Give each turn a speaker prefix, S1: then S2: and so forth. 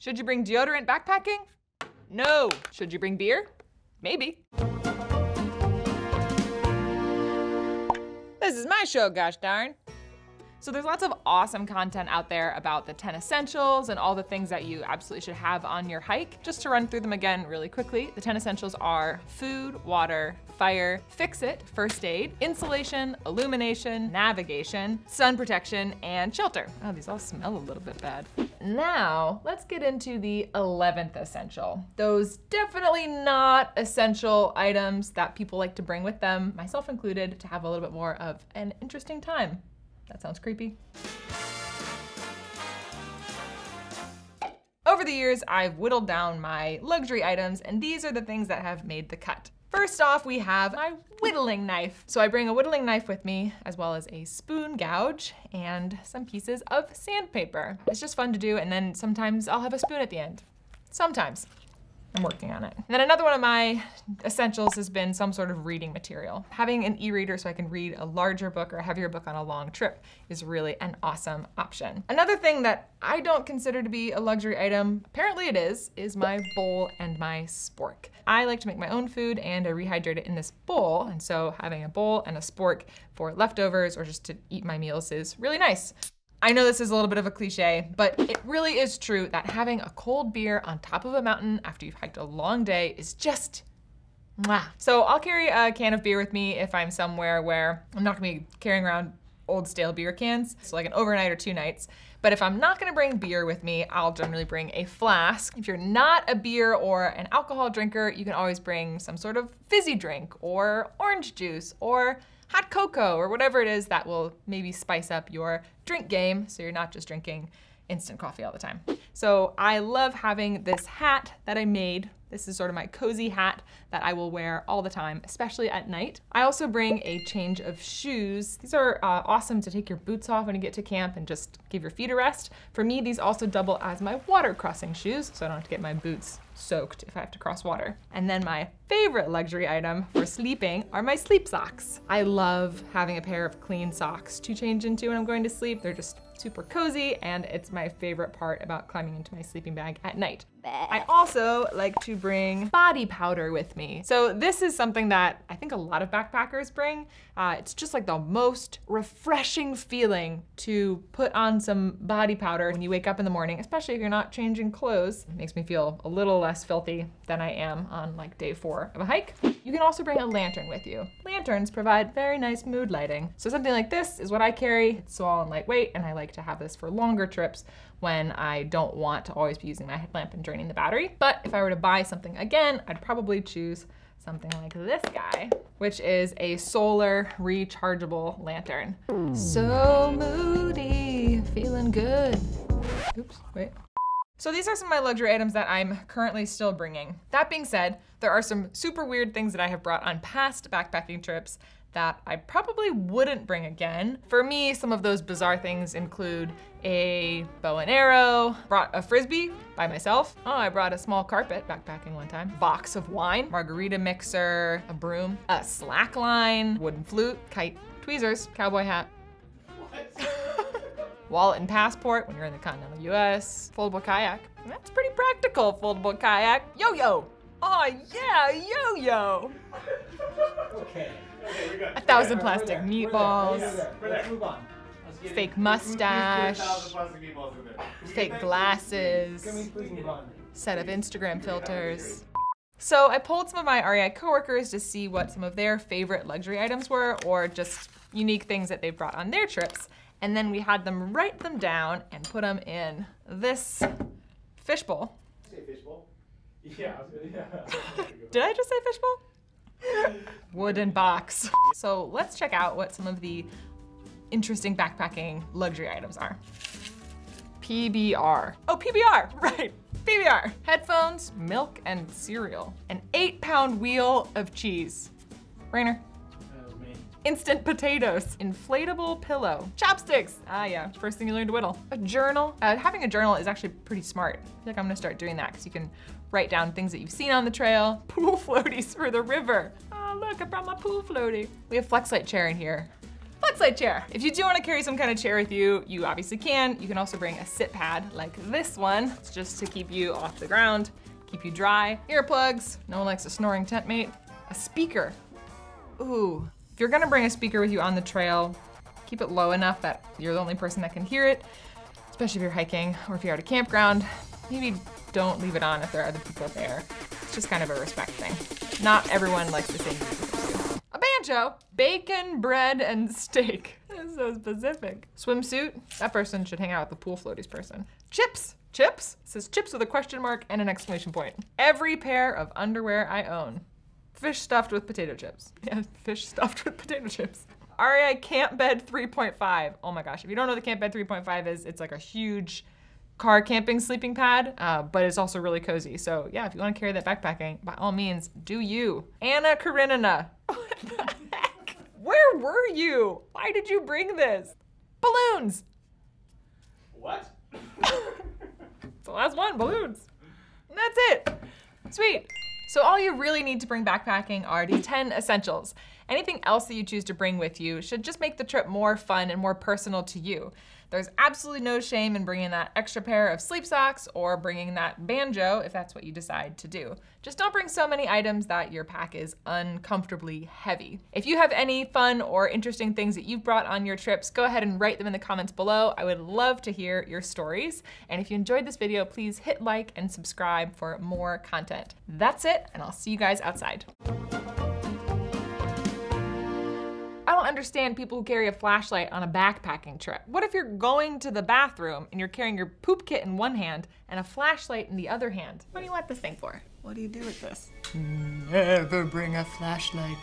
S1: Should you bring deodorant backpacking? No. Should you bring beer? Maybe. This is my show, gosh darn. So there's lots of awesome content out there about the 10 essentials and all the things that you absolutely should have on your hike. Just to run through them again really quickly, the 10 essentials are food, water, fire, fix-it, first aid, insulation, illumination, navigation, sun protection, and shelter. Oh, these all smell a little bit bad. Now, let's get into the 11th essential. Those definitely not essential items that people like to bring with them, myself included, to have a little bit more of an interesting time. That sounds creepy. Over the years, I've whittled down my luxury items, and these are the things that have made the cut. First off, we have my whittling knife. So I bring a whittling knife with me, as well as a spoon gouge and some pieces of sandpaper. It's just fun to do, and then sometimes I'll have a spoon at the end. Sometimes. I'm working on it. And then another one of my essentials has been some sort of reading material. Having an e-reader so I can read a larger book or a heavier book on a long trip is really an awesome option. Another thing that I don't consider to be a luxury item, apparently it is my bowl and my spork. I like to make my own food and I rehydrate it in this bowl, and so having a bowl and a spork for leftovers or just to eat my meals is really nice. I know this is a little bit of a cliche, but it really is true that having a cold beer on top of a mountain after you've hiked a long day is just mwah. So I'll carry a can of beer with me if I'm somewhere where I'm not gonna be carrying around old stale beer cans, so like an overnight or 2 nights. But if I'm not gonna bring beer with me, I'll generally bring a flask. If you're not a beer or an alcohol drinker, you can always bring some sort of fizzy drink or orange juice or hot cocoa or whatever it is that will maybe spice up your drink game so you're not just drinking instant coffee all the time. So I love having this hat that I made. This is sort of my cozy hat that I will wear all the time, especially at night. I also bring a change of shoes. These are awesome to take your boots off when you get to camp and just give your feet a rest. For me, these also double as my water crossing shoes, so I don't have to get my boots soaked if I have to cross water. And then my favorite luxury item for sleeping are my sleep socks. I love having a pair of clean socks to change into when I'm going to sleep. They're just super cozy, and it's my favorite part about climbing into my sleeping bag at night. I also like to bring body powder with me. So this is something that I think a lot of backpackers bring. It's just like the most refreshing feeling to put on some body powder when you wake up in the morning, especially if you're not changing clothes. It makes me feel a little less filthy than I am on like day 4 of a hike. You can also bring a lantern with you. Lanterns provide very nice mood lighting. So something like this is what I carry. It's small and lightweight, and I like to have this for longer trips when I don't want to always be using my headlamp and draining the battery. But if I were to buy something again, I'd probably choose something like this guy, which is a solar rechargeable lantern. So moody, feeling good. Oops, wait. So these are some of my luxury items that I'm currently still bringing. That being said, there are some super weird things that I have brought on past backpacking trips that I probably wouldn't bring again. For me, some of those bizarre things include a bow and arrow, brought a Frisbee by myself. Oh, I brought a small carpet backpacking one time, box of wine, margarita mixer, a broom, a slack line, wooden flute, kite, tweezers, cowboy hat. Wallet and passport when you're in the continental US, foldable kayak. That's pretty practical, foldable kayak. Yo-yo. Oh yeah, yo-yo.
S2: Okay, you're good.
S1: 1,000 plastic meatballs.
S2: Let's move on.
S1: Fake mustache.
S2: 1,000 plastic meatballs in there.
S1: Fake glasses.
S2: Can we please move on?
S1: Set of Instagram filters. So I polled some of my REI coworkers to see what some of their favorite luxury items were, or just unique things that they've brought on their trips. And then we had them write them down and put them in this fishbowl.
S2: Say fishbowl? Yeah,
S1: Did I just say fishbowl? Wooden box. So let's check out what some of the interesting backpacking luxury items are. PBR. Oh, PBR, right. PBR. Headphones, milk, and cereal. An 8-pound wheel of cheese. Rainer.
S2: That was me.
S1: Instant potatoes. Inflatable pillow. Chopsticks. Ah yeah, first thing you learn to whittle. A journal. Having a journal is actually pretty smart. I feel like I'm gonna start doing that because you can write down things that you've seen on the trail. Pool floaties for the river. Oh look, I brought my pool floaty. We have Flexlight chair in here. Flat chair. If you do want to carry some kind of chair with you, you obviously can. You can also bring a sit pad like this one. It's just to keep you off the ground, keep you dry. Earplugs, no one likes a snoring tent mate. A speaker. Ooh, if you're gonna bring a speaker with you on the trail, keep it low enough that you're the only person that can hear it, especially if you're hiking or if you're at a campground. Maybe don't leave it on if there are other people there. It's just kind of a respect thing. Not everyone likes the same music as you. A banjo, bacon, bread, and steak. That's so specific. Swimsuit, that person should hang out with the pool floaties person. Chips, chips? It says chips with a question mark and an exclamation point. Every pair of underwear I own. Fish stuffed with potato chips. Yeah, fish stuffed with potato chips. REI Camp Bed 3.5. Oh my gosh, if you don't know what the Camp Bed 3.5 is, it's like a huge car camping sleeping pad, but it's also really cozy. So yeah, if you want to carry that backpacking, by all means, do you. Anna Karenina. What the heck? Where were you? Why did you bring this? Balloons.
S2: What?
S1: It's the last one, balloons. And that's it. Sweet. So all you really need to bring backpacking are the 10 essentials. Anything else that you choose to bring with you should just make the trip more fun and more personal to you. There's absolutely no shame in bringing that extra pair of sleep socks or bringing that banjo if that's what you decide to do. Just don't bring so many items that your pack is uncomfortably heavy. If you have any fun or interesting things that you've brought on your trips, go ahead and write them in the comments below. I would love to hear your stories. And if you enjoyed this video, please hit like and subscribe for more content. That's it, and I'll see you guys outside. I don't understand people who carry a flashlight on a backpacking trip. What if you're going to the bathroom and you're carrying your poop kit in one hand and a flashlight in the other hand? What do you want this thing for? What do you do with this? Never bring a flashlight.